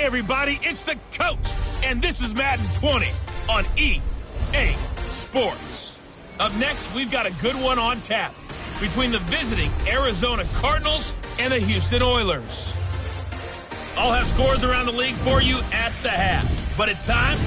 Hey, everybody, it's the coach, and this is Madden 20 on EA Sports. Up next, we've got a good one on tap between the visiting Arizona Cardinals and the Houston Oilers. I'll have scores around the league for you at the half, but it's time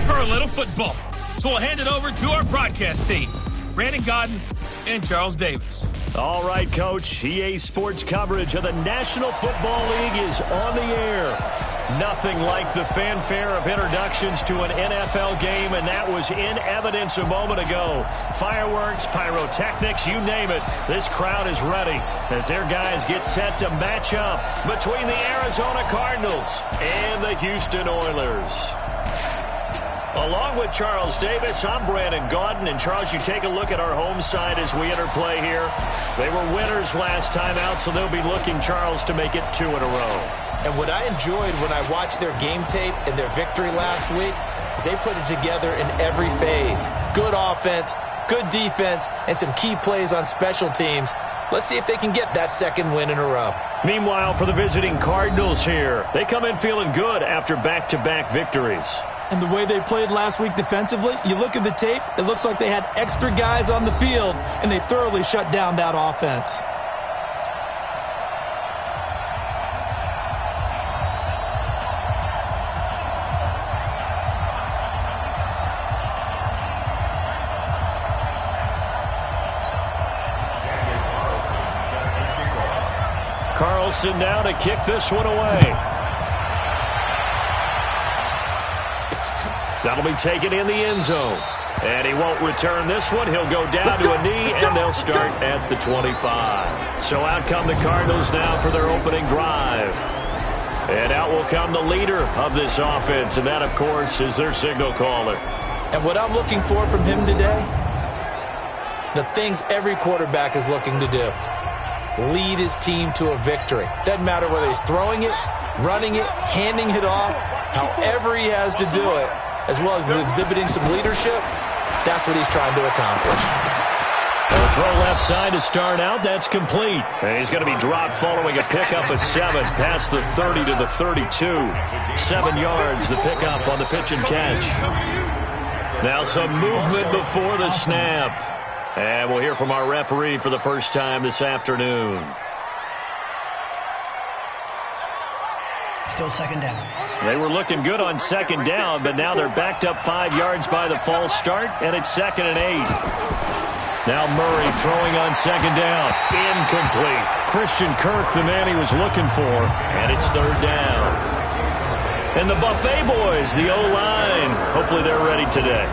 for a little football. So we'll hand it over to our broadcast team, Brandon Godden and Charles Davis. All right, Coach. EA Sports coverage of the National Football League is on the air. Nothing like the fanfare of introductions to an NFL game, and that was in evidence a moment ago. Fireworks, pyrotechnics, you name it. This crowd is ready as their guys get set to match up between the Arizona Cardinals and the Houston Oilers. Along with Charles Davis, I'm Brandon Godden. And Charles, you take a look at our home side as we enter play here. They were winners last time out, so they'll be looking, Charles, to make it 2 in a row. And what I enjoyed when I watched their game tape and their victory last week is they put it together in every phase. Good offense, good defense, and some key plays on special teams. Let's see if they can get that second win in a row. Meanwhile, for the visiting Cardinals here, they come in feeling good after back-to-back victories. And the way they played last week defensively, you look at the tape, it looks like they had extra guys on the field, and they thoroughly shut down that offense. Carlson now to kick this one away. That'll be taken in the end zone. And he won't return this one. He'll go down to a knee, and they'll start at the 25. So out come the Cardinals now for their opening drive. And out will come the leader of this offense, and that, of course, is their signal caller. And what I'm looking for from him today, the things every quarterback is looking to do. Lead his team to a victory. Doesn't matter whether he's throwing it, running it, handing it off, however he has to do it, as well as exhibiting some leadership, that's what he's trying to accomplish. A throw left side to start out. That's complete. And he's going to be dropped following a pickup of 7 past the 30 to the 32. 7 yards, the pickup on the pitch and catch. Now some movement before the snap. And we'll hear from our referee for the first time this afternoon. Still second down. They were looking good on second down, but now they're backed up 5 yards by the false start, and it's 2nd and 8. Now Murray throwing on second down. Incomplete. Christian Kirk, the man he was looking for, and it's 3rd down. And the Buffet boys, the O-line, hopefully they're ready today.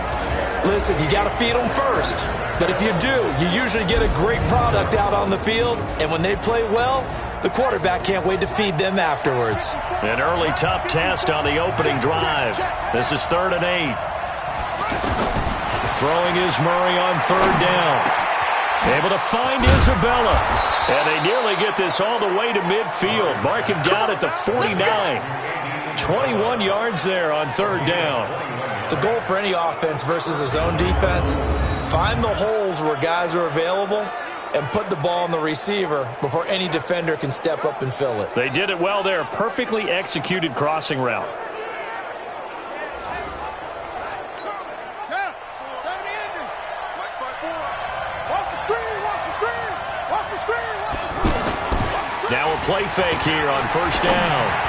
Listen, you got to feed them first. But if you do, you usually get a great product out on the field, and when they play well, the quarterback can't wait to feed them afterwards. An early tough test on the opening drive. This is 3rd and 8. Throwing is Murray on 3rd down. Able to find Isabella. And they nearly get this all the way to midfield. Mark him down at the 49. 21 yards there on 3rd down. The goal for any offense versus a zone defense, find the holes where guys are available and put the ball on the receiver before any defender can step up and fill it. They did it well there. Perfectly executed crossing route. Now a play fake here on 1st down.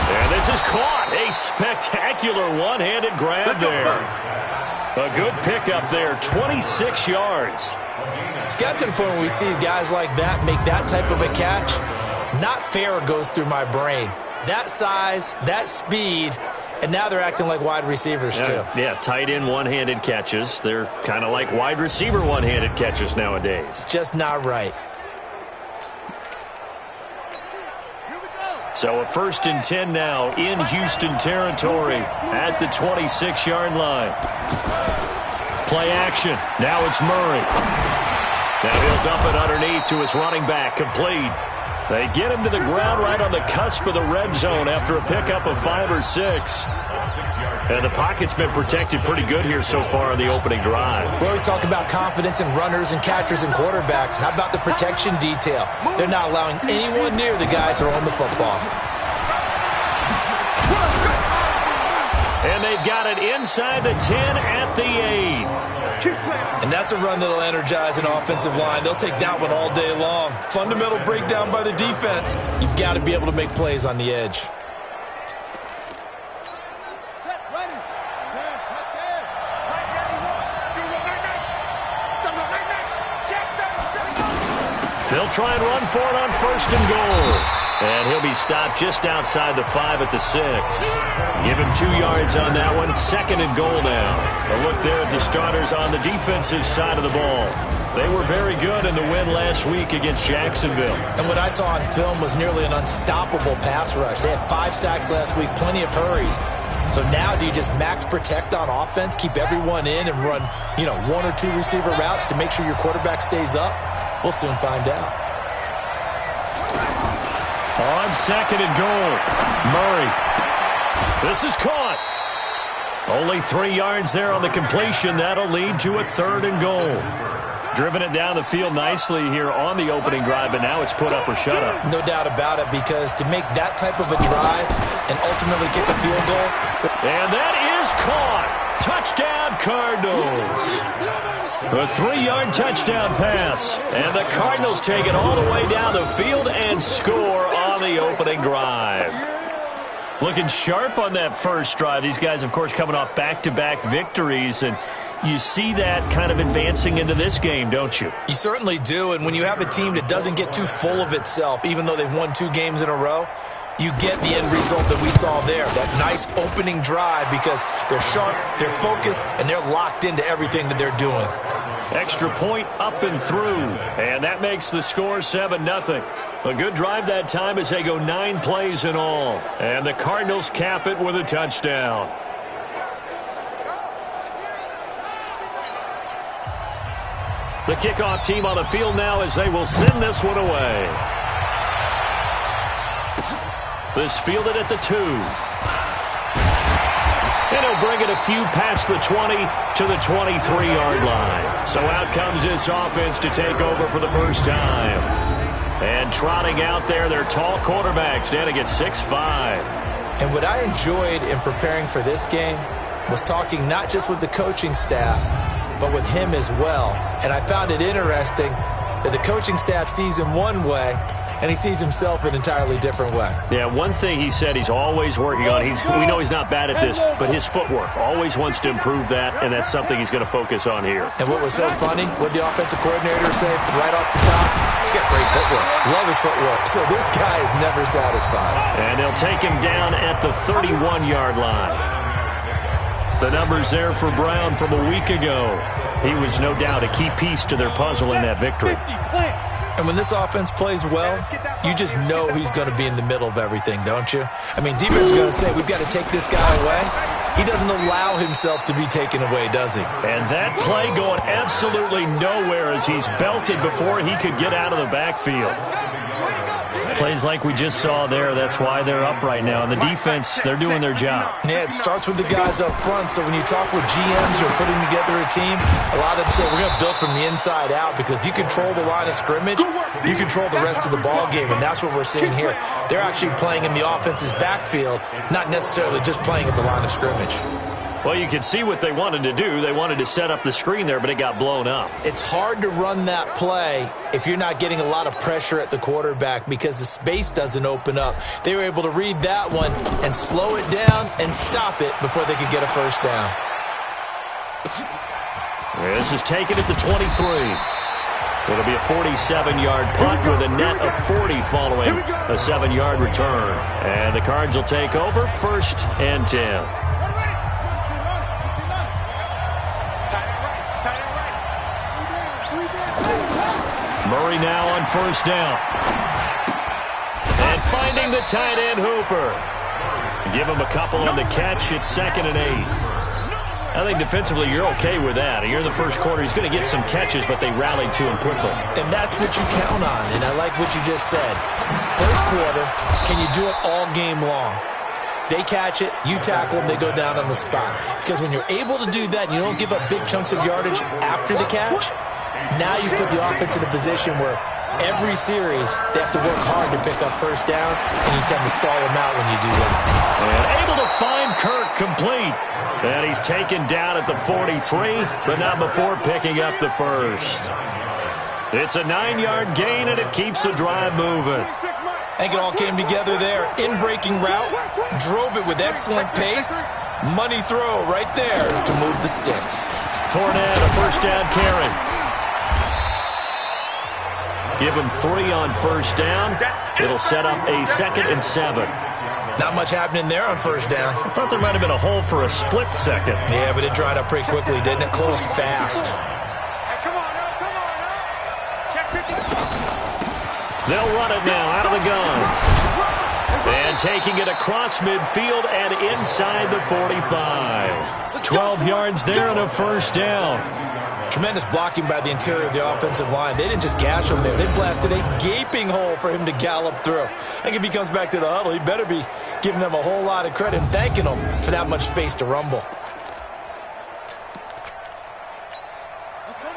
And this is caught. A spectacular one-handed grab there. A good pickup there. 26 yards. It's got to the point when we see guys like that make that type of a catch. Not fair goes through my brain. That size, that speed, and now they're acting like wide receivers too. Yeah, tight end one-handed catches. They're kind of like wide receiver one-handed catches nowadays. Just not right. So a 1st and 10 now in Houston territory at the 26-yard line. Play action. Now it's Murray. Now he'll dump it underneath to his running back. Complete. They get him to the ground right on the cusp of the red zone after a pickup of 5 or 6. And the pocket's been protected pretty good here so far in the opening drive. We always talk about confidence in runners and catchers and quarterbacks. How about the protection detail? They're not allowing anyone near the guy throwing the football. And they've got it inside the 10 at the 8. And that's a run that'll energize an offensive line. They'll take that one all day long. Fundamental breakdown by the defense. You've got to be able to make plays on the edge. They'll try and run for it on 1st and goal. And he'll be stopped just outside the 5 at the 6. Give him 2 yards on that one. 2nd and goal now. A look there at the starters on the defensive side of the ball. They were very good in the win last week against Jacksonville. And what I saw on film was nearly an unstoppable pass rush. They had 5 sacks last week, plenty of hurries. So now do you just max protect on offense, keep everyone in and run, 1 or 2 receiver routes to make sure your quarterback stays up? We'll soon find out. On 2nd and goal, Murray. This is caught. Only 3 yards there on the completion. That'll lead to a 3rd and goal. Driven it down the field nicely here on the opening drive, but now it's put up or shut up. No doubt about it, because to make that type of a drive and ultimately kick a field goal. And that is caught. Touchdown, Cardinals. A 3-yard touchdown pass. And the Cardinals take it all the way down the field and score on the opening drive. Looking sharp on that first drive. These guys, of course, coming off back-to-back victories, and you see that kind of advancing into this game, don't you? You certainly do, and when you have a team that doesn't get too full of itself, even though they've won 2 games in a row, you get the end result that we saw there, that nice opening drive, because they're sharp, they're focused, and they're locked into everything that they're doing. Extra point up and through, and that makes the score 7-0. A good drive that time as they go 9 plays in all, and the Cardinals cap it with a touchdown. The kickoff team on the field now as they will send this one away. This fielded at the 2. And he'll bring it a few past the 20 to the 23-yard line. So out comes this offense to take over for the first time. And trotting out there, their tall quarterback standing at 6'5". And what I enjoyed in preparing for this game was talking not just with the coaching staff, but with him as well. And I found it interesting that the coaching staff sees him one way, and he sees himself an entirely different way. Yeah, one thing he said he's always working on, we know he's not bad at this, but his footwork, always wants to improve that, and that's something he's going to focus on here. And what was so funny, what the offensive coordinator say right off the top, he's got great footwork. Love his footwork. So this guy is never satisfied. And they'll take him down at the 31-yard line. The numbers there for Brown from a week ago. He was no doubt a key piece to their puzzle in that victory. And when this offense plays well, you just know he's going to be in the middle of everything, don't you? I mean, defense is going to say, we've got to take this guy away. He doesn't allow himself to be taken away, does he? And that play going absolutely nowhere as he's belted before he could get out of the backfield. Plays like we just saw there, that's why they're up right now. And the defense, they're doing their job. Yeah, it starts with the guys up front. So when you talk with GMs who are putting together a team, a lot of them say we're going to build from the inside out, because if you control the line of scrimmage, you control the rest of the ball game. And that's what we're seeing here. They're actually playing in the offense's backfield, not necessarily just playing at the line of scrimmage. Well, you can see what they wanted to do. They wanted to set up the screen there, but it got blown up. It's hard to run that play if you're not getting a lot of pressure at the quarterback, because the space doesn't open up. They were able to read that one and slow it down and stop it before they could get a first down. This is taken at the 23. It'll be a 47-yard punt with a net of 40 following a 7-yard return. And the Cards will take over 1st and 10. Murray now on 1st down. And finding the tight end Hooper. Give him a couple on the catch. It's 2nd and 8. I think defensively you're okay with that. Here in the first quarter, he's going to get some catches, but they rallied to him quickly. And that's what you count on, and I like what you just said. First quarter, can you do it all game long? They catch it, you tackle them, they go down on the spot. Because when you're able to do that and you don't give up big chunks of yardage after the catch, now you put the offense in a position where every series, they have to work hard to pick up first downs, and you tend to stall them out when you do that. And able to find Kirk complete. And he's taken down at the 43, but not before picking up the first. It's a 9-yard gain, and it keeps the drive moving. I think it all came together there. In-breaking route, drove it with excellent pace. Money throw right there to move the sticks. Fournette, a first down carry. Give him 3 on first down. It'll set up a 2nd and 7. Not much happening there on first down. I thought there might have been a hole for a split second. Yeah, but it dried up pretty quickly, didn't it? Closed fast. They'll run it now out of the gun. And taking it across midfield and inside the 45. 12 yards there and a first down. Tremendous blocking by the interior of the offensive line. They didn't just gash him there. They blasted a gaping hole for him to gallop through. I think if he comes back to the huddle, he better be giving them a whole lot of credit and thanking them for that much space to rumble.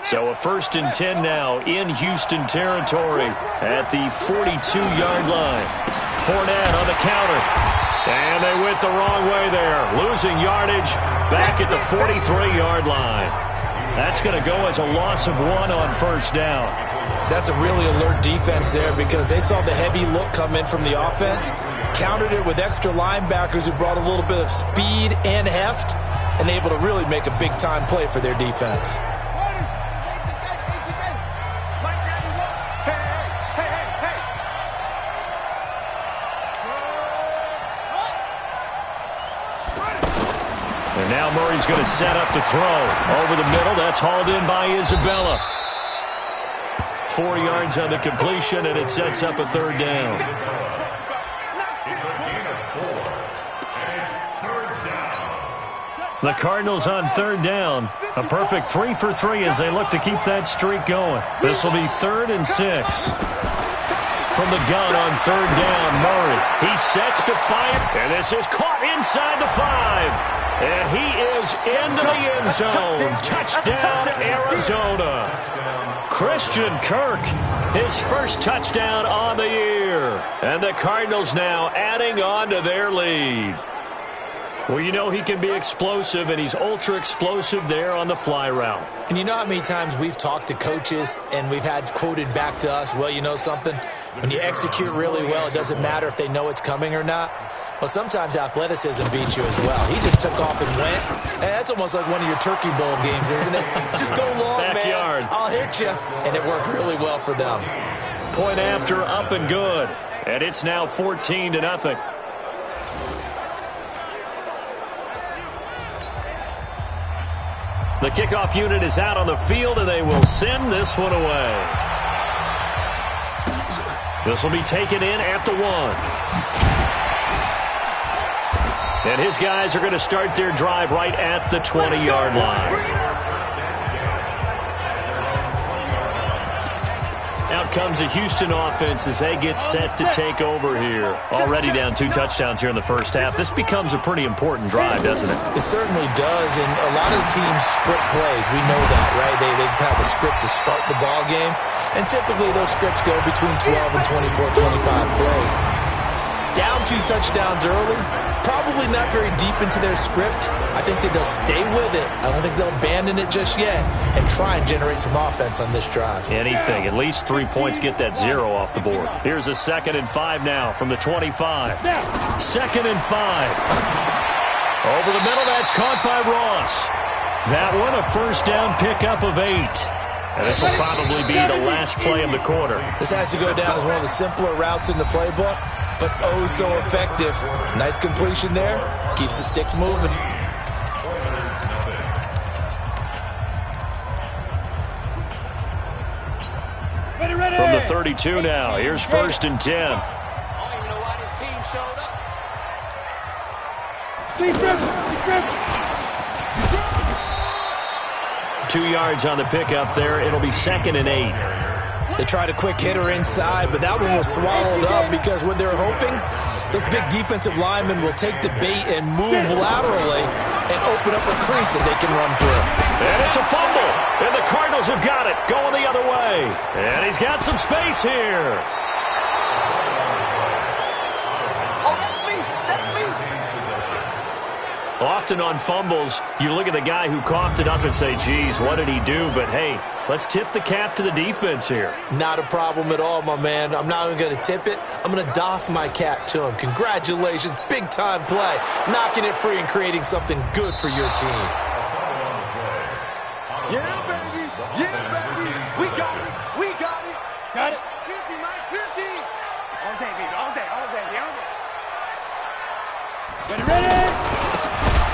So a 1st and 10 now in Houston territory at the 42-yard line. Fournette on the counter. And they went the wrong way there. Losing yardage back at the 43-yard line. That's going to go as a loss of 1 on first down. That's a really alert defense there because they saw the heavy look come in from the offense, countered it with extra linebackers who brought a little bit of speed and heft, and able to really make a big-time play for their defense. And now Murray's going to set up to throw. Over the middle, that's hauled in by Isabella. 4 yards on the completion, and it sets up a 3rd down. The Cardinals on 3rd down. A perfect 3 for 3 as they look to keep that streak going. This will be 3rd and 6. From the gun on 3rd down, Murray. He sets to fire, and this is caught inside the 5. And he is into the end zone. Touchdown, Arizona. Christian Kirk, his first touchdown on the year. And the Cardinals now adding on to their lead. Well, you know he can be explosive, and he's ultra-explosive there on the fly route. And you know how many times we've talked to coaches and we've had quoted back to us, well, you know something? When you execute really well, it doesn't matter if they know it's coming or not. Well, sometimes athleticism beats you as well. He just took off and went. And that's almost like one of your Turkey Bowl games, isn't it? Just go long, Backyard. man. I'll hit you. And it worked really well for them. Point after, up and good. And it's now 14-0. The kickoff unit is out on the field, and they will send this one away. This will be taken in at the 1. And his guys are going to start their drive right at the 20-yard line. Out comes the Houston offense as they get set to take over here. Already down 2 touchdowns here in the first half. This becomes a pretty important drive, doesn't it? It certainly does, and a lot of the teams script plays. We know that, right? They have a script to start the ball game, and typically those scripts go between 12 and 24, 25 plays. Down 2 touchdowns early, probably not very deep into their script. I think that they'll stay with it. I don't think they'll abandon it just yet and try and generate some offense on this drive. Anything. At least 3 points, get that 0 off the board. Here's a 2nd and 5 now from the 25. 2nd and 5. Over the middle, that's caught by Ross. That one, a first down pickup of 8. And this will probably be the last play of the quarter. This has to go down as one of the simpler routes in the playbook, but oh so effective. Nice completion there. Keeps the sticks moving. From the 32 now, here's 1st and 10. I don't even know why this team showed up. Defense. 2 yards on the pickup there. It'll be 2nd and 8. They tried a quick hitter inside, but that one was swallowed up because what they're hoping, those big defensive linemen will take the bait and move laterally and open up a crease that they can run through. And it's a fumble, and the Cardinals have got it, going the other way. And he's got some space here. Often on fumbles, you look at the guy who coughed it up and say, geez, what did he do? But, hey, let's tip the cap to the defense here. Not a problem at all, my man. I'm not even going to tip it. I'm going to doff my cap to him. Congratulations. Big-time play. Knocking it free and creating something good for your team. Yeah, baby. Yeah, baby. We got it. We got it. Got it. 50, Mike. 50. All day, baby. All day. All day. All day. Ready?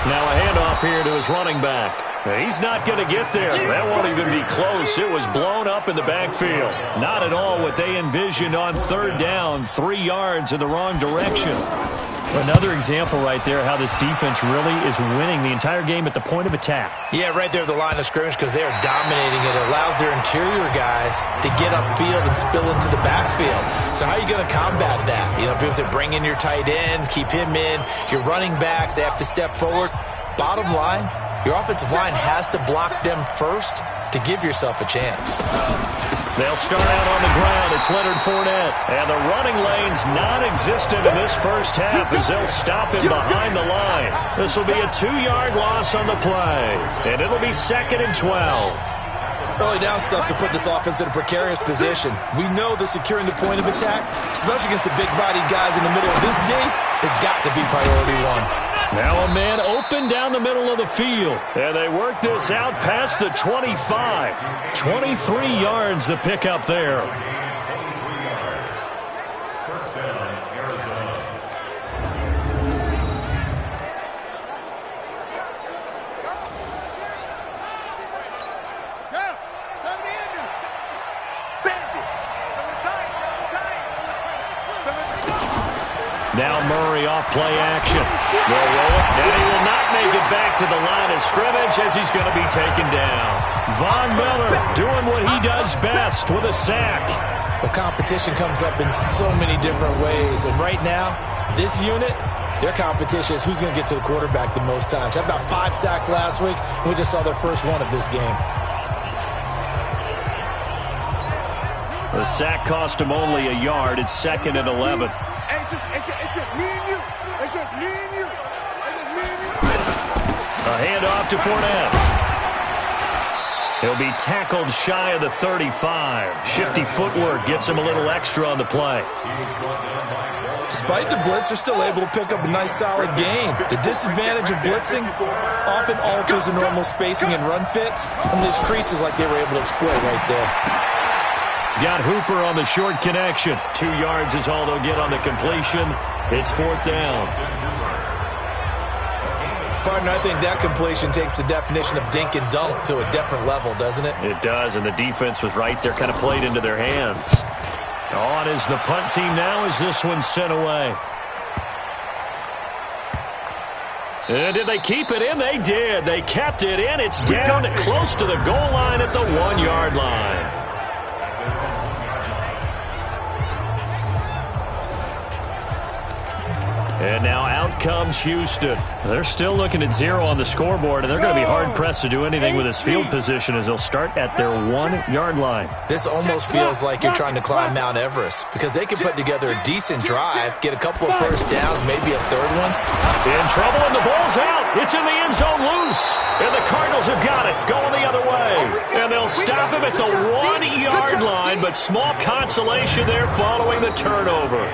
Now a handoff here to his running back. He's not going to get there. That won't even be close. It was blown up in the backfield. Not at all what they envisioned on third down. 3 yards in the wrong direction. Another example right there how this defense really is winning the entire game at the point of attack. Yeah, right there at the line of scrimmage because they are dominating it. It allows their interior guys to get upfield and spill into the backfield. So how are you going to combat that? You know, people say bring in your tight end, keep him in. Your running backs, they have to step forward. Bottom line, your offensive line has to block them first to give yourself a chance. They'll start out on the ground. It's Leonard Fournette. And the running lane's non-existent in this first half as they'll stop him behind the line. This will be a 2-yard loss on the play. And it'll be 2nd and 12. Early down stuff to put this offense in a precarious position. We know that securing the point of attack, especially against the big-bodied guys in the middle of this D, has got to be priority one. Now a man open down the middle of the field. And they work this out past the 25. 23 yards to pick up there. First down, Arizona. Now Murray off play action. They'll roll it, and he will not make it back to the line of scrimmage as he's going to be taken down. Von Miller doing what he does best with a sack. The competition comes up in so many different ways, and right now, this unit, their competition is who's going to get to the quarterback the most times. Had about 5 sacks last week, and we just saw their first one of this game. The sack cost him only a yard. It's 2nd and 11. It's just me and you. It's just me and you. It's just me and you. A handoff to Fournette. He'll be tackled shy of the 35. Shifty footwork gets him a little extra on the play. Despite the blitz, they're still able to pick up a nice, solid gain. The disadvantage of blitzing often alters the normal spacing and run fits, and there's creases like they were able to exploit right there. He's got Hooper on the short connection. 2 yards is all they'll get on the completion. It's 4th down. Partner, I think that completion takes the definition of dink and dunk to a different level, doesn't it? It does, and the defense was right there, kind of played into their hands. On is the punt team now as this one's sent away. And did they keep it in? They did. They kept it in. It's down to close to the goal line at the 1-yard line. And now out comes Houston. They're still looking at 0 on the scoreboard, and they're going to be hard-pressed to do anything with this field position as they'll start at their 1-yard line. This almost feels like you're trying to climb Mount Everest because they can put together a decent drive, get a couple of first downs, maybe a third one. In trouble, and the ball's out. It's in the end zone loose. And the Cardinals have got it, going the other way. And they'll stop him at the 1-yard line, but small consolation there following the turnover.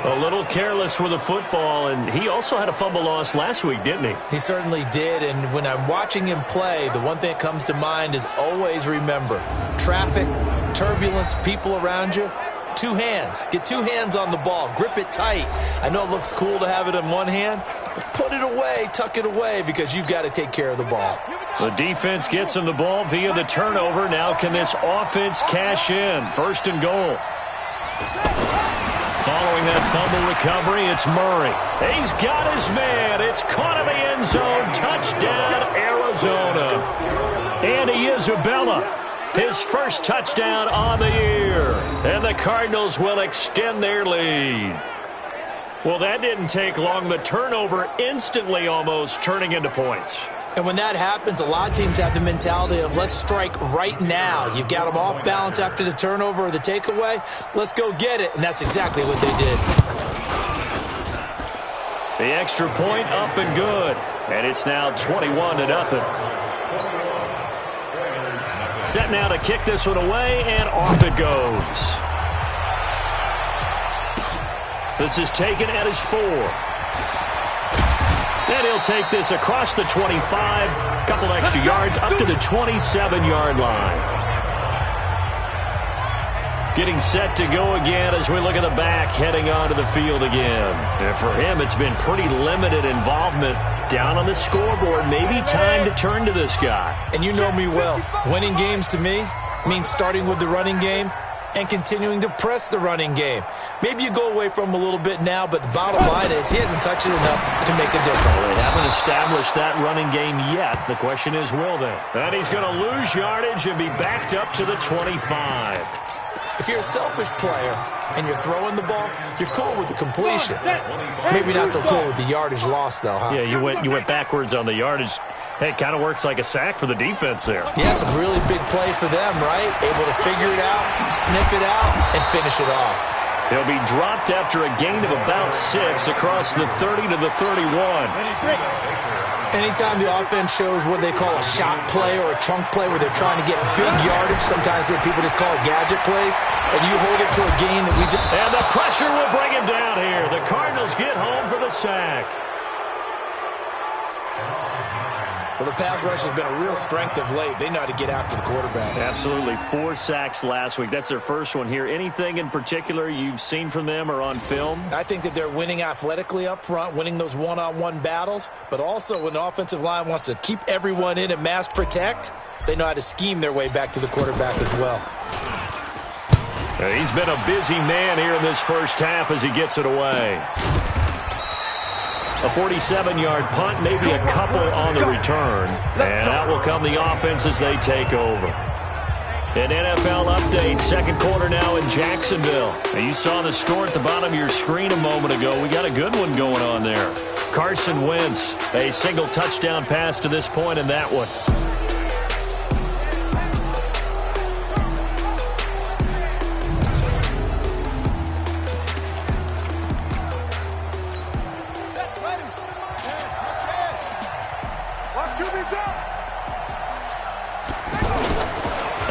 A little careless with the football, and he also had a fumble loss last week, didn't he? He certainly did, and when I'm watching him play, the one thing that comes to mind is always remember, traffic, turbulence, people around you, 2 hands. Get 2 hands on the ball. Grip it tight. I know it looks cool to have it in one hand, but put it away, tuck it away, because you've got to take care of the ball. The defense gets him the ball via the turnover. Now can this offense cash in? 1st and goal. Following that fumble recovery, it's Murray. He's got his man. It's caught in the end zone. Touchdown, Arizona. Andy Isabella, his first touchdown on the year. And the Cardinals will extend their lead. Well, that didn't take long. The turnover instantly almost turning into points. And when that happens, a lot of teams have the mentality of let's strike right now. You've got them off balance after the turnover or the takeaway. Let's go get it. And that's exactly what they did. The extra point up and good. And it's now 21-0. Set now to kick this one away, and off it goes. This is taken at his 4. And he'll take this across the 25, a couple extra yards, up to the 27-yard line. Getting set to go again as we look at the back, heading onto the field again. And for him, it's been pretty limited involvement down on the scoreboard. Maybe time to turn to this guy. And you know me well. Winning games to me means starting with the running game and continuing to press the running game. Maybe you go away from him a little bit now, but the bottom line is he hasn't touched it enough to make a difference. They haven't established that running game yet. The question is, will they? And he's going to lose yardage and be backed up to the 25. If you're a selfish player and you're throwing the ball, you're cool with the completion. Maybe not so cool with the yardage loss, though, huh? Yeah, you went backwards on the yardage. Hey, it kind of works like a sack for the defense there. Yeah, it's a really big play for them, right? Able to figure it out, sniff it out, and finish it off. He'll be dropped after a gain of about 6 across the 30 to the 31. Anytime the offense shows what they call a shot play or a chunk play where they're trying to get big yardage, sometimes people just call it gadget plays, and you hold it to a gain that we just... And the pressure will bring him down here. The Cardinals get home for the sack. Well, the pass rush has been a real strength of late. They know how to get after the quarterback. Absolutely. 4 sacks last week. That's their first one here. Anything in particular you've seen from them or on film? I think that they're winning athletically up front, winning those one-on-one battles, but also when the offensive line wants to keep everyone in and mass protect, they know how to scheme their way back to the quarterback as well. He's been a busy man here in this first half as he gets it away. A 47-yard punt, maybe a couple on the return. And out will come the offense as they take over. An NFL update, second quarter now in Jacksonville. And you saw the score at the bottom of your screen a moment ago. We got a good one going on there. Carson Wentz, a single touchdown pass to this point in that one.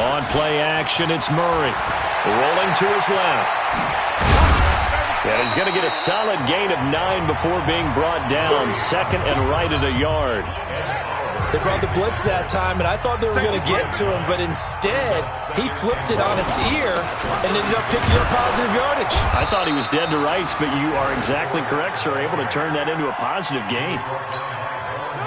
On play action, it's Murray. Rolling to his left. And he's going to get a solid gain of 9 before being brought down. Second and right at a yard. They brought the blitz that time, and I thought they were going to get to him, but instead, he flipped it on its ear and ended up picking up positive yardage. I thought he was dead to rights, but you are exactly correct, sir. Able to turn that into a positive gain.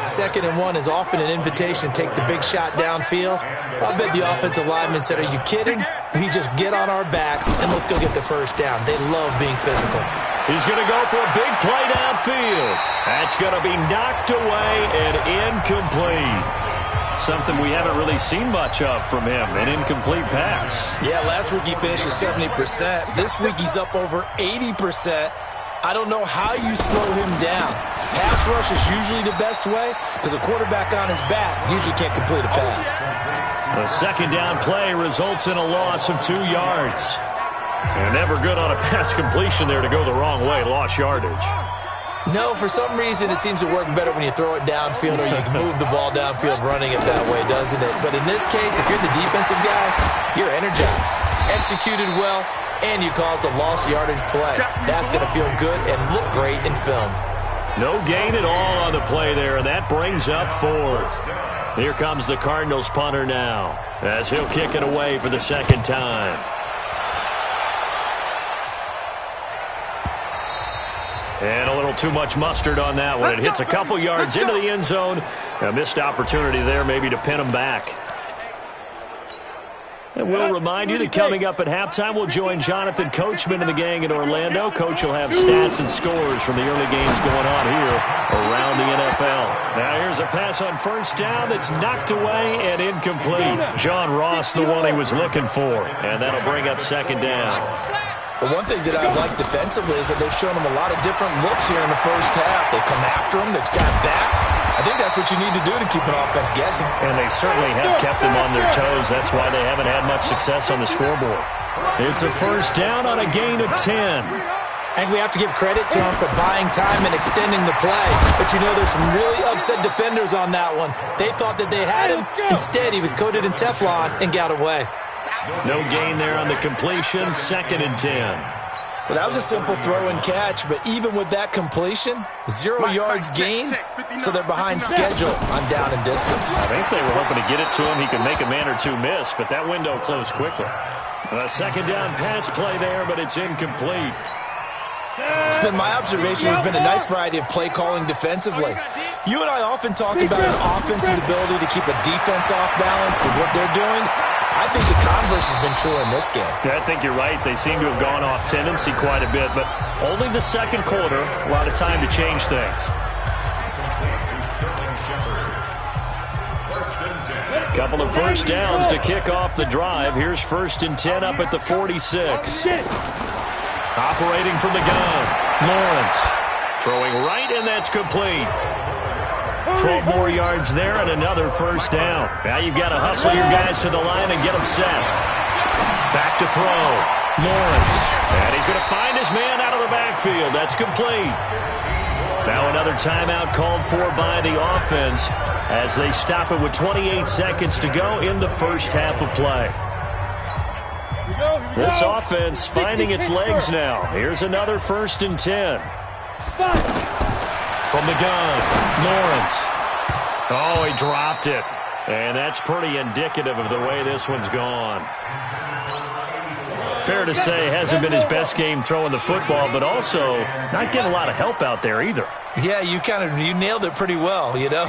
2nd and 1 is often an invitation to take the big shot downfield. I bet the offensive lineman said, are you kidding? We just get on our backs and let's go get the first down. They love being physical. He's going to go for a big play downfield. That's going to be knocked away and incomplete. Something we haven't really seen much of from him, an incomplete pass. Yeah, last week he finished at 70%. This week he's up over 80%. I don't know how you slow him down. Pass rush is usually the best way because a quarterback on his back usually can't complete a pass. The second down play results in a loss of 2 yards. And never good on a pass completion there to go the wrong way. Lost yardage. No, for some reason it seems to work better when you throw it downfield or you can move the ball downfield running it that way, doesn't it? But in this case, if you're the defensive guys, you're energized, executed well, and you caused a lost yardage play. That's going to feel good and look great in film. No gain at all on the play there, and that brings up 4th. Here comes the Cardinals punter now as he'll kick it away for the second time. And a little too much mustard on that one. It hits a couple yards into the end zone. A missed opportunity there maybe to pin him back. And we'll remind you that coming up at halftime, we'll join Jonathan Coachman and the gang in Orlando. Coach will have stats and scores from the early games going on here around the NFL. Now here's a pass on first down that's knocked away and incomplete. John Ross, the one he was looking for. And that'll bring up second down. The one thing that I've liked defensively is that they've shown him a lot of different looks here in the first half. They come after him, they've sat back, I think that's what you need to do to keep an offense guessing. And they certainly have kept them on their toes. That's why they haven't had much success on the scoreboard. It's a first down on a gain of 10. And we have to give credit to him for buying time and extending the play. But you know, there's some really upset defenders on that one. They thought that they had him. Instead, he was coated in Teflon and got away. No gain there on the completion. 2nd and 10. Well, that was a simple throw and catch, but even with that completion, 0 yards gained, so they're behind schedule on down and distance. I think they were hoping to get it to him. He could make a man or two miss, but that window closed quickly. A 2nd down pass play there, but it's incomplete. It's been my observation. There's been a nice variety of play calling defensively. You and I often talk about an offense's ability to keep a defense off balance with what they're doing. I think the converse has been true in this game. Yeah, I think you're right. They seem to have gone off tendency quite a bit, but only the 2nd quarter, a lot of time to change things. Couple of first downs to kick off the drive. Here's 1st and 10 up at the 46. Operating from the gun, Lawrence. Throwing right, and that's complete. 12 more yards there and another first down. Now you've got to hustle your guys to the line and get them set. Back to throw. Lawrence. And he's going to find his man out of the backfield. That's complete. Now another timeout called for by the offense as they stop it with 28 seconds to go in the first half of play. This offense finding its legs now. Here's another 1st and 10. From the gun, Lawrence. Oh, he dropped it. And that's pretty indicative of the way this one's gone. Fair to say, hasn't been his best game throwing the football, but also not getting a lot of help out there either. Yeah, you nailed it pretty well, you know.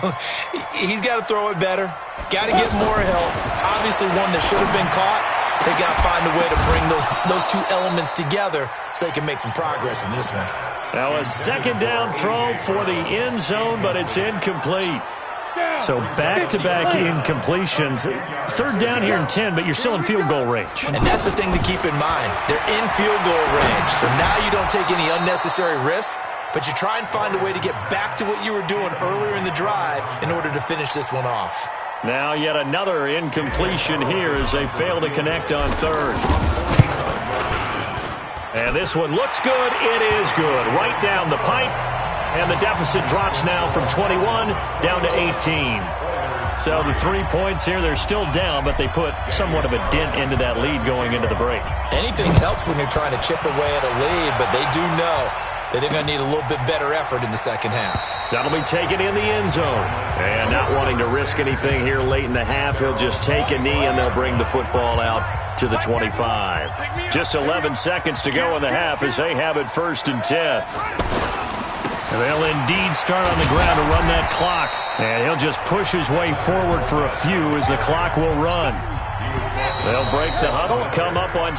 He's got to throw it better. Got to get more help. Obviously one that should have been caught. They got to find a way to bring those two elements together so they can make some progress in this one. Now a 2nd down throw for the end zone, but it's incomplete. So back-to-back incompletions. 3rd down here and 10, but you're still in field goal range. And that's the thing to keep in mind. They're in field goal range. So now you don't take any unnecessary risks, but you try and find a way to get back to what you were doing earlier in the drive in order to finish this one off. Now yet another incompletion here as they fail to connect on 3rd. And this one looks good. It is good. Right down the pipe. And the deficit drops now from 21 down to 18. So the 3 points here, they're still down, but they put somewhat of a dent into that lead going into the break. Anything helps when you're trying to chip away at a lead, but they do know that they're going to need a little bit better effort in the second half. That'll be taken in the end zone. And not wanting to risk anything here late in the half, he'll just take a knee and they'll bring the football out to the 25. Just 11 seconds to go in the half as they have it 1st and 10. They'll indeed start on the ground to run that clock. And he'll just push his way forward for a few as the clock will run. They'll break the huddle, come up on